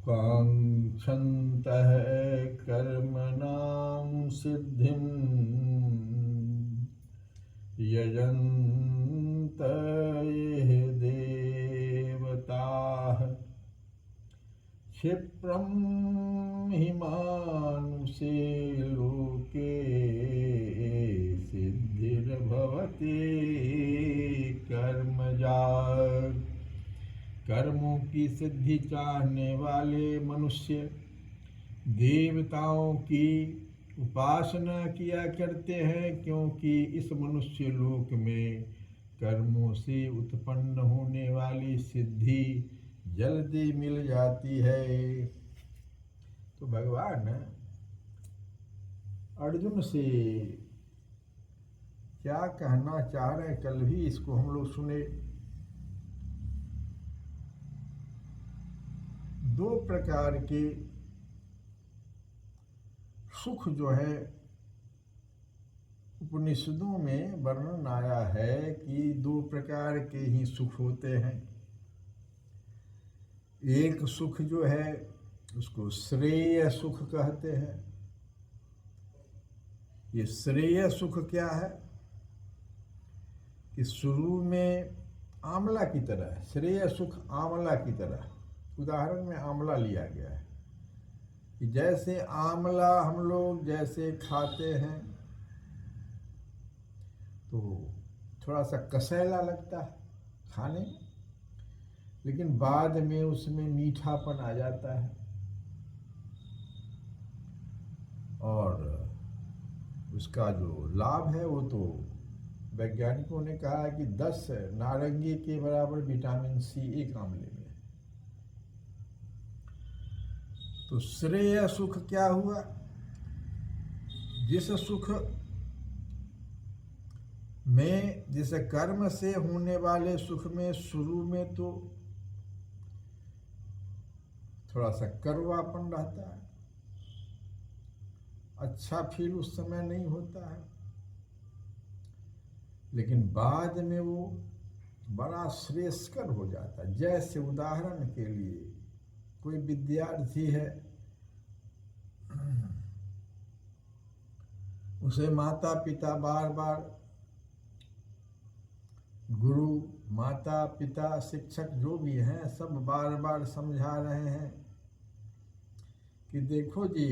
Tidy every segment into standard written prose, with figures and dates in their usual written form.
काङ्क्षन्तः कर्मणां सिद्धिं यजन्त ये देवताः क्षिप्रं हि मानुषे लोके सिद्धिर्भवति कर्मों की सिद्धि चाहने वाले मनुष्य देवताओं की उपासना किया करते हैं, क्योंकि इस मनुष्य लोक में कर्मों से उत्पन्न होने वाली सिद्धि जल्दी मिल जाती है। तो भगवान अर्जुन से क्या कहना चाह रहे हैं, कल भी इसको हम लोग सुने। दो प्रकार के सुख जो है उपनिषदों में वर्णन आया है कि दो प्रकार के ही सुख होते हैं। एक सुख जो है उसको श्रेय सुख कहते हैं। ये श्रेय सुख क्या है कि शुरू में आंवला की तरह, श्रेय सुख आंवला की तरह, उदाहरण में आंवला लिया गया है कि जैसे आंवला हम लोग जैसे खाते हैं तो थोड़ा सा कसैला लगता है खाने में, लेकिन बाद में उसमें मीठापन आ जाता है और उसका जो लाभ है वो तो वैज्ञानिकों ने कहा है कि 10 नारंगी के बराबर विटामिन सी एक आंवले में। तो श्रेय सुख क्या हुआ, जिस सुख में, जैसे कर्म से होने वाले सुख में शुरू में तो थोड़ा सा कड़वापन रहता है, अच्छा फील उस समय नहीं होता है, लेकिन बाद में वो बड़ा श्रेयस्कर हो जाता है। जैसे उदाहरण के लिए कोई विद्यार्थी है, उसे माता पिता बार बार, गुरु माता पिता शिक्षक जो भी हैं सब बार बार समझा रहे हैं कि देखो जी,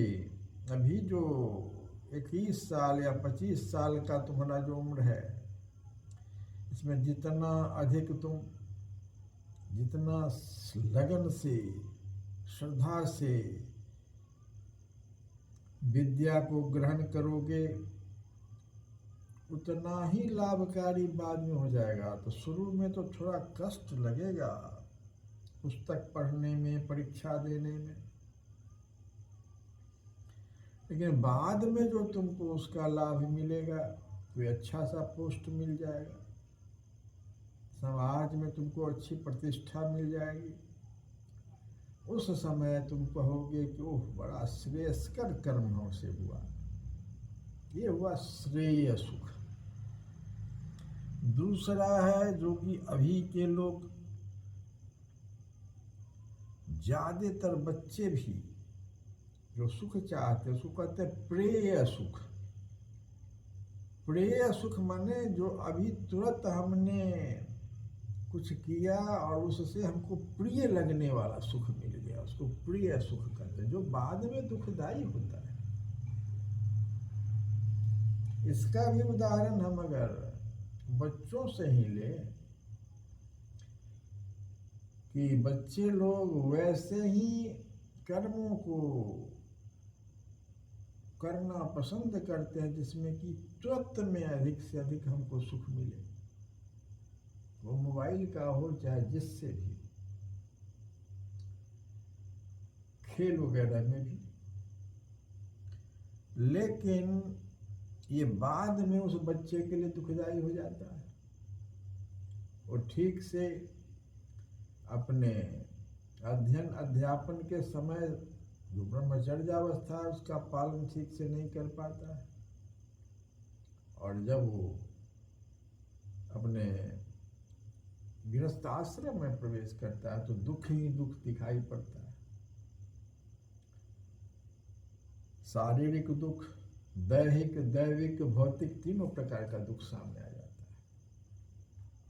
अभी जो 21 साल या 25 साल का तुम्हारा जो उम्र है, इसमें जितना अधिक तुम, जितना लगन से श्रद्धा से विद्या को ग्रहण करोगे उतना ही लाभकारी बाद में हो जाएगा। तो शुरू में तो थोड़ा कष्ट लगेगा पुस्तक पढ़ने में, परीक्षा देने में, लेकिन बाद में जो तुमको उसका लाभ मिलेगा, कोई अच्छा सा पोस्ट मिल जाएगा, समाज में तुमको अच्छी प्रतिष्ठा मिल जाएगी, उस समय तुम कहोगे कि ओह बड़ा श्रेयस्कर कर्म हमसे हुआ। ये हुआ श्रेय सुख। दूसरा है जो कि अभी के लोग, ज्यादातर बच्चे भी जो सुख चाहते हैं उसको कहते हैं प्रेय सुख। प्रेय सुख माने जो अभी तुरंत हमने कुछ किया और उससे हमको प्रिय लगने वाला सुख मिल गया, उसको प्रिय सुख कहते हैं, जो बाद में दुखदायी होता है। इसका भी उदाहरण हम अगर बच्चों से ही लें कि बच्चे लोग वैसे ही कर्मों को करना पसंद करते हैं जिसमें कि तुरंत में अधिक से अधिक हमको सुख मिले, वो मोबाइल का हो चाहे जिससे भी, खेल वगैरह में भी। लेकिन ये बाद में उस बच्चे के लिए दुखदायी हो जाता है। वो ठीक से अपने अध्ययन अध्यापन के समय जो ब्रह्मचर्य अवस्था है उसका पालन ठीक से नहीं कर पाता है, और जब वो अपने गृहस्थ आश्रम में प्रवेश करता है तो दुख ही दुख दिखाई पड़ता है। शारीरिक दुख, दैहिक, दैविक, भौतिक, तीनों प्रकार का दुख सामने आ जाता है,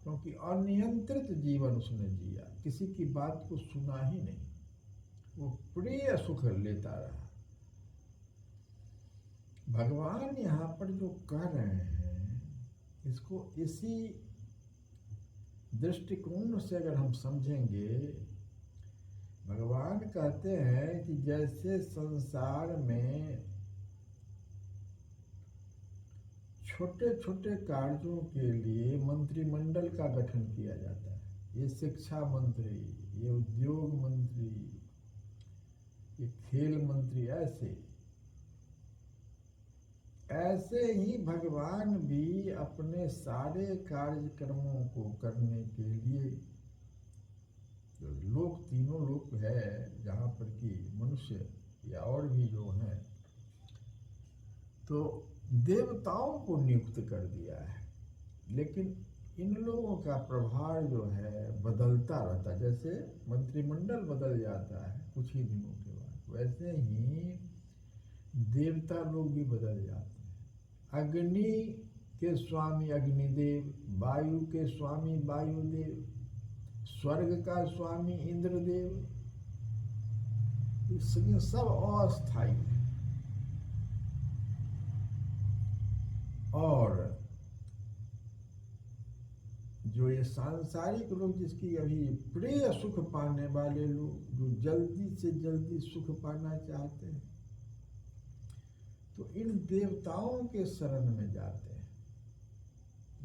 क्योंकि अनियंत्रित जीवन उसने जिया, किसी की बात को सुना ही नहीं, वो प्रिय सुख लेता रहा। भगवान यहाँ पर जो कह रहे हैं इसको इसी दृष्टिकोण से अगर हम समझेंगे, भगवान कहते हैं कि जैसे संसार में छोटे छोटे कार्यों के लिए मंत्रिमंडल का गठन किया जाता है, ये शिक्षा मंत्री, ये उद्योग मंत्री, ये खेल मंत्री, ऐसे ही भगवान भी अपने सारे कार्यक्रमों को करने के लिए जो लोक, तीनों लोक है जहाँ पर कि मनुष्य या और भी जो हैं, तो देवताओं को नियुक्त कर दिया है। लेकिन इन लोगों का प्रभाव जो है बदलता रहता है, जैसे मंत्रिमंडल बदल जाता है कुछ ही दिनों के बाद, वैसे ही देवता लोग भी बदल जाते हैं। अग्नि के स्वामी अग्निदेव, वायु के स्वामी वायुदेव, स्वर्ग का स्वामी इंद्रदेव, सब अस्थायी है। और जो ये सांसारिक लोग, जिसकी अभी प्रिय सुख पाने वाले लोग, जो जल्दी से जल्दी सुख पाना चाहते हैं, तो इन देवताओं के शरण में जाते हैं,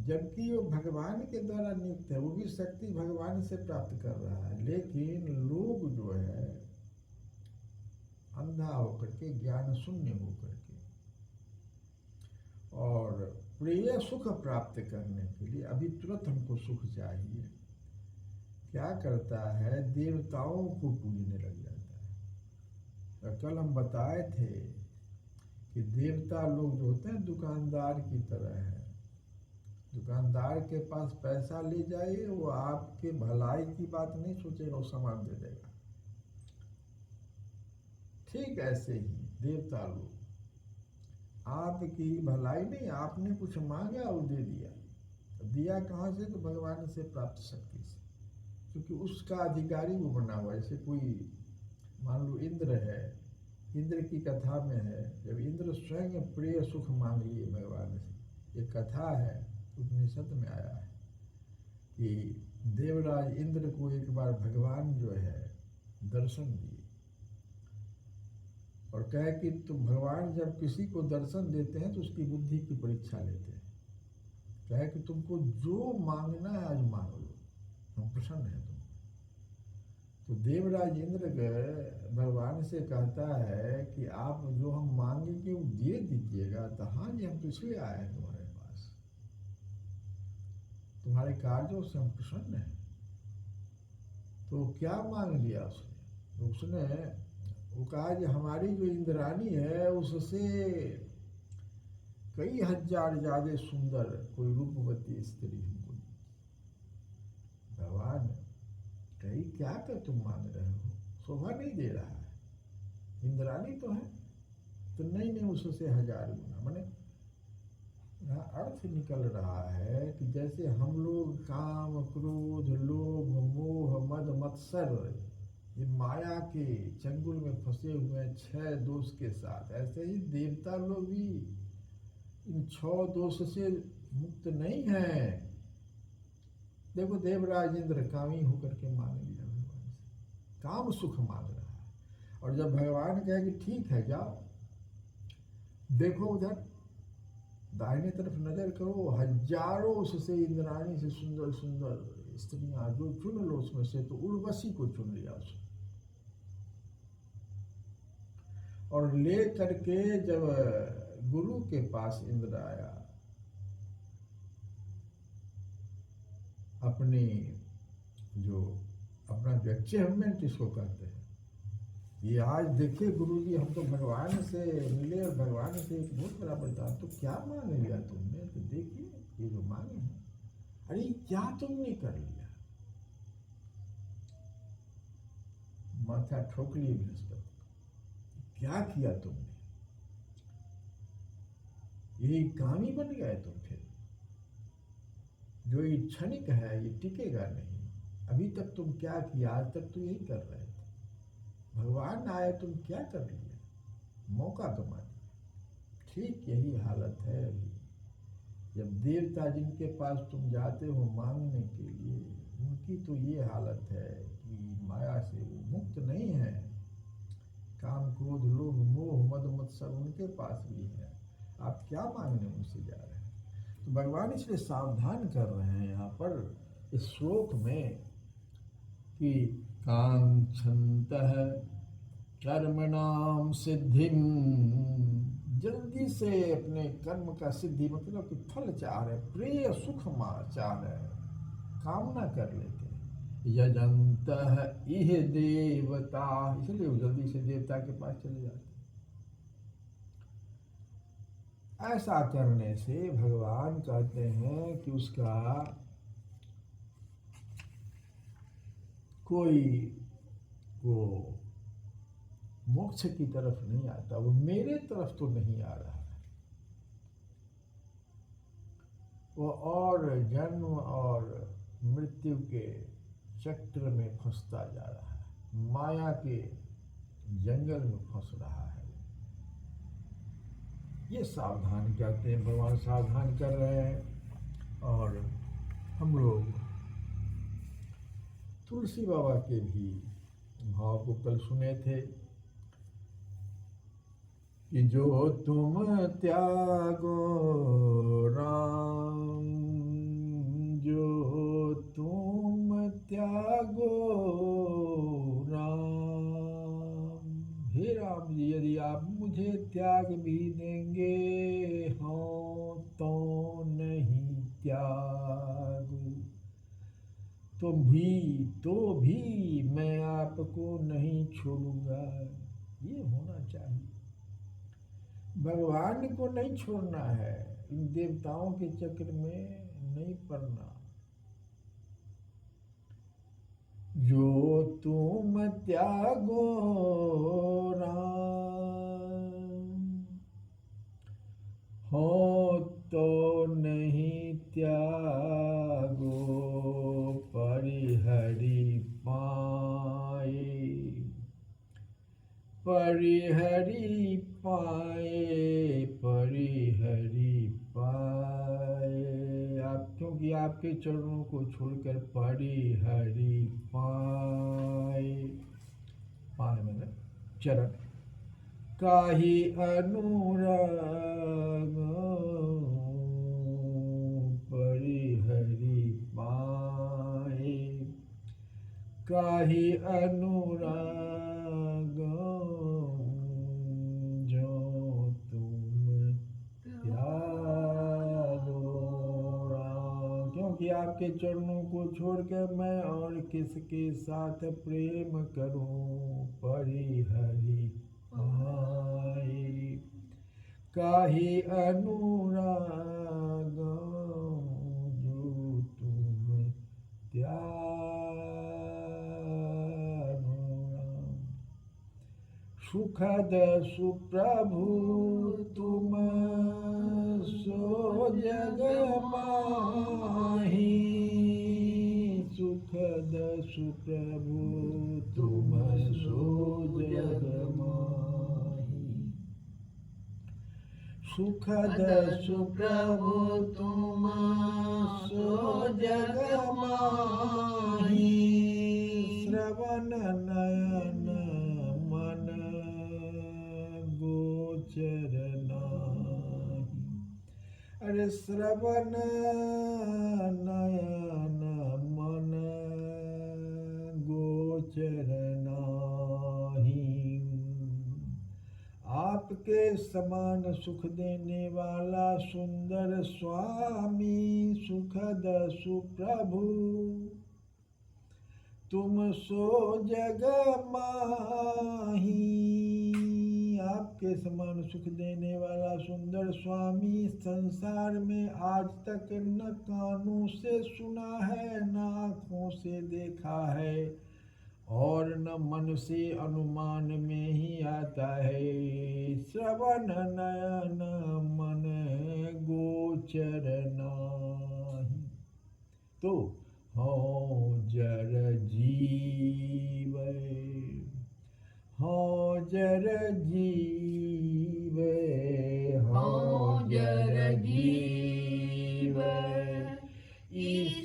जबकि वो भगवान के द्वारा नियुक्त है, वो भी शक्ति भगवान से प्राप्त कर रहा है। लेकिन लोग जो है अंधा होकर के, ज्ञान शून्य होकर के, और प्रिय सुख प्राप्त करने के लिए अभी तुरंत हमको सुख चाहिए, क्या करता है, देवताओं को पूजने लग जाता है। कल हम बताए थे कि देवता लोग जो होते हैं दुकानदार की तरह है। दुकानदार के पास पैसा ले जाइए, वो आपके भलाई की बात नहीं सोचेगा, वो सामान दे देगा। ठीक ऐसे ही देवता लोग आपकी भलाई नहीं, आपने कुछ मांगा वो दे दिया। दिया कहाँ से? तो भगवान से प्राप्त शक्ति से, क्योंकि उसका अधिकारी वो बना हुआ। जैसे कोई मान लो इंद्र है, इंद्र की कथा में है, जब इंद्र स्वयं प्रिय सुख मांग लिए भगवान से, एक कथा है उपनिषद में आया है कि देवराज इंद्र को एक बार भगवान जो है दर्शन दिए और कहे कि तुम, भगवान जब किसी को दर्शन देते हैं तो उसकी बुद्धि की परीक्षा लेते हैं। कहे कि तुमको जो मांगना है आज मांग लो, हम प्रसन्न हैं तुम। तो देवराज इंद्र भगवान से कहता है कि आप जो हम मांगेंगे वो दे दीजिएगा। तो हाँ जी, हम तो इसलिए आए हैं तुम्हारे पास, तुम्हारे कार्यों से हम प्रसन्न हैं। तो क्या मांग लिया उसने? वो कहा कि हमारी जो इंद्राणी है उससे कई हजार ज्यादा सुंदर कोई रूपवती स्त्री हमको। भगवान कही क्या कर तुम मांग रहे हो, शोभा नहीं दे रहा है, इंद्राणी तो है। तो नहीं, उससे 1000 गुना। माने यहाँ अर्थ निकल रहा है कि जैसे हम लोग काम, क्रोध, लोभ, मोह, मद, मत्सर, ये माया के चंगुल में फंसे हुए हैं 6 दोष के साथ, ऐसे ही देवता लोग भी इन 6 दोष से मुक्त नहीं है। देखो देवराज इंद्र कामी होकर के मांग लिया भगवान से, काम सुख मांग रहा है। और जब भगवान कहे कि ठीक है जाओ, देखो उधर दाहिने तरफ नजर करो, हजारों उससे इंद्राणी से सुंदर सुंदर स्त्रियां, जो चुन लो उसमें से। तो उर्वशी को चुन लिया उसने, और ले करके जब गुरु के पास इंद्र आया, अपनी अपना जो अचीवमेंट इसको कहते हैं, ये आज देखिए गुरुजी, हम तो भगवान से मिले और भगवान से एक बहुत बड़ा वरदान। तो क्या मांग लिया तुमने? तो देखिए ये जो मांगे हैं, अरे क्या तुमने कर लिया? माथा ठोक लिए बृहस्पति, क्या किया तुमने? यही कामी बन गए तुम फिर। जो ये क्षणिक है ये टिकेगा नहीं। अभी तक तुम क्या किया? आज तक तो यही कर रहे थे, भगवान आए तुम क्या कर लिया? मौका गंवा दिया। ठीक यही हालत है अभी। जब देवता जिनके पास तुम जाते हो मांगने के लिए, उनकी तो ये हालत है कि माया से वो मुक्त नहीं है। काम क्रोध लोभ मोह मद मत्सर उनके पास भी है, आप क्या मांगने उनसे जा रहे हैं। तो भगवान इसलिए सावधान कर रहे हैं यहाँ पर इस श्लोक में कि कांक्षन्तः कर्मणाम सिद्धिम, जल्दी से अपने कर्म का सिद्धि मतलब कि फल चाह रहे, प्रिय सुख चाह रहे, कामना कर लेते हैं। यजन्तः इह देवता, इसलिए वो जल्दी से देवता के पास चले जाते। ऐसा करने से भगवान कहते हैं कि उसका कोई वो मोक्ष की तरफ नहीं आता, वो मेरे तरफ तो नहीं आ रहा है, वो और जन्म और मृत्यु के चक्र में फंसता जा रहा है, माया के जंगल में फंस रहा है। ये सावधान कहते हैं, भगवान सावधान कर रहे हैं। और हम लोग तुलसी बाबा के भी भाव को कल सुने थे कि जो तुम त्यागो राम, जो तुम त्यागो राम, हे राम जी यदि आप मुझे त्याग भी देंगे हो तो नहीं त्यागू, तो भी मैं आपको नहीं छोड़ूंगा। ये होना चाहिए, भगवान को नहीं छोड़ना है, इन देवताओं के चक्र में नहीं पड़ना। जो तुम त्यागो राम, हो तो नहीं त्यागो परिहरि पाए, परिहरि पाए, परिहरि पाए। आप क्योंकि आपके चरणों को छोड़कर परिहरि पाए, पाए मतलब चरण, काहि अनुराग परिहरि पाए, काहि अनुराग जो तुम त्यागो राम, क्योंकि आपके चरणों को छोड़कर मैं और किसके साथ प्रेम करूं। परिहरि पाए, काहि अनुराग जो तुम त्यागो राम। सुखद सुप्रभु तुम सो जग माही, सुखद सुप्रभु तुम सो जग माही, सुखद सुप्रभु तुम सो जग माही, श्रवण नयन मन गोचर नाहि, अरे श्रवण नयन मन गोचर नाहि। आपके समान सुख देने वाला सुंदर स्वामी, सुखद सुप्रभु तुम सो जग माही। आपके समान सुख देने वाला सुंदर स्वामी संसार में आज तक न कानों से सुना है, न आँखों से देखा है, और न मन से अनुमान में ही आता है। श्रवण नयन मन गोचर नाहि, तो हो जर जीव, हो जर जीव, हो जर जीव,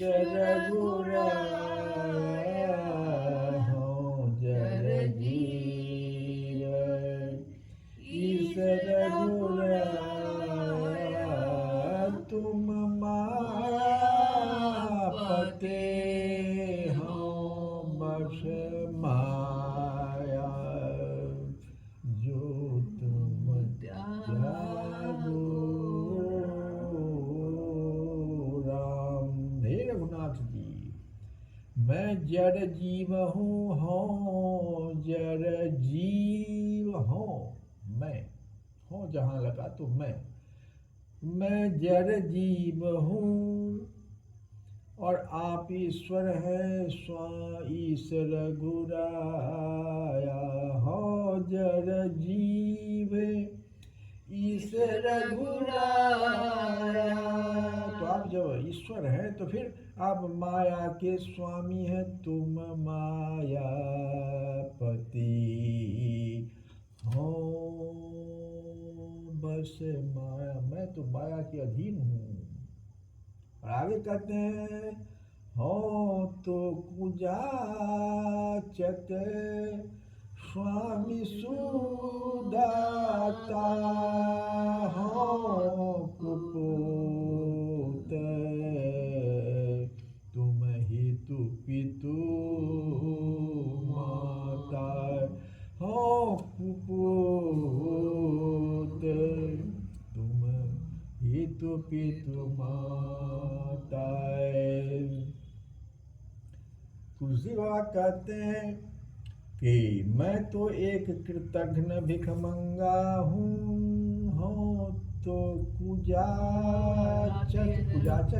रघुराया हो जर जीव ईश रघुराया तुम मायापते हो बस माया जो तुम त्यागो राम। हे रघुनाथ जी, मैं जड़ जीव हूँ जड़ जीव हूँ, मैं हूँ जहाँ लगा तो मैं जड़ जीव हूँ और आप ईश्वर हैं ईश्वर रघुराया हो जड़ जीव ईश्वर रघुराया। तो आप जब ईश्वर हैं तो फिर आप माया के स्वामी हैं, तुम मायापति हो बस माया, मैं तो माया के अधीन हूँ। और आगे कहते हैं हो तो कुजाचक स्वामी सुदाता हो कुपूत तुम हेतु पितु माता हो कुपूत तुम हेतु पितु माता। तुलसी बाबा कहते हैं कि मैं तो एक कृतघ्न भिखमंगा हूँ तो कुजाचक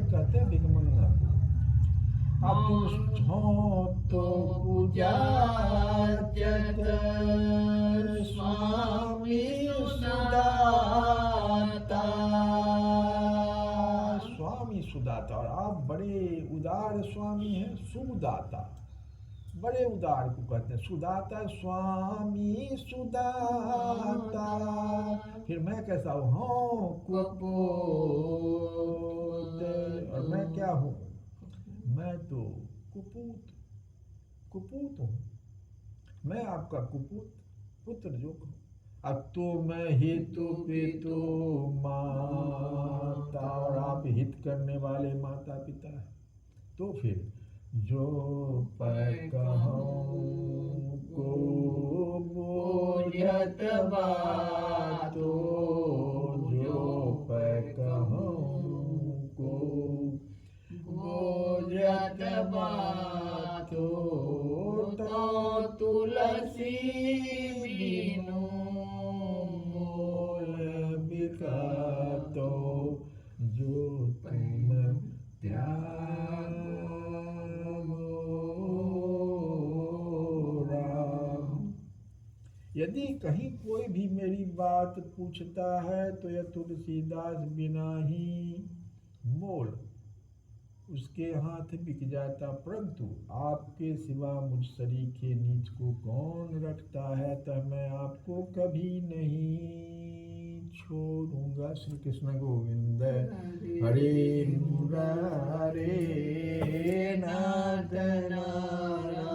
कहते हैं भिखमंगा को। अब तुम हो तो कुजाचक स्वामी सुदाता, स्वामी सुदाता, और आप बड़े उदार स्वामी हैं। सुदाता बड़े उदार को कहते हैं, सुदाता स्वामी सुदाता। फिर मैं कैसा हूँ कुपूत, और मैं क्या हूँ, मैं तो कुपूत हूँ, मैं आपका कुपूत पुत्र जो हूँ। अब तो मैं हेतु पितु माता, और आप हित करने वाले माता पिता है। तो फिर जो पर कहूँ को बोझत बातो, जो पर कहूँ को बोझत बातो, तो तुलसी बिनु मोल बिकातो, जो तुम यदि कहीं कोई भी मेरी बात पूछता है तो यह तुलसीदास बिना ही मोल उसके हाथ बिक जाता, परंतु आपके सिवा मुझ सरीखे नीच को कौन रखता है, तब मैं आपको कभी नहीं छोड़ूंगा। श्री कृष्ण गोविंद हरे मुरारे नाथ नारायण।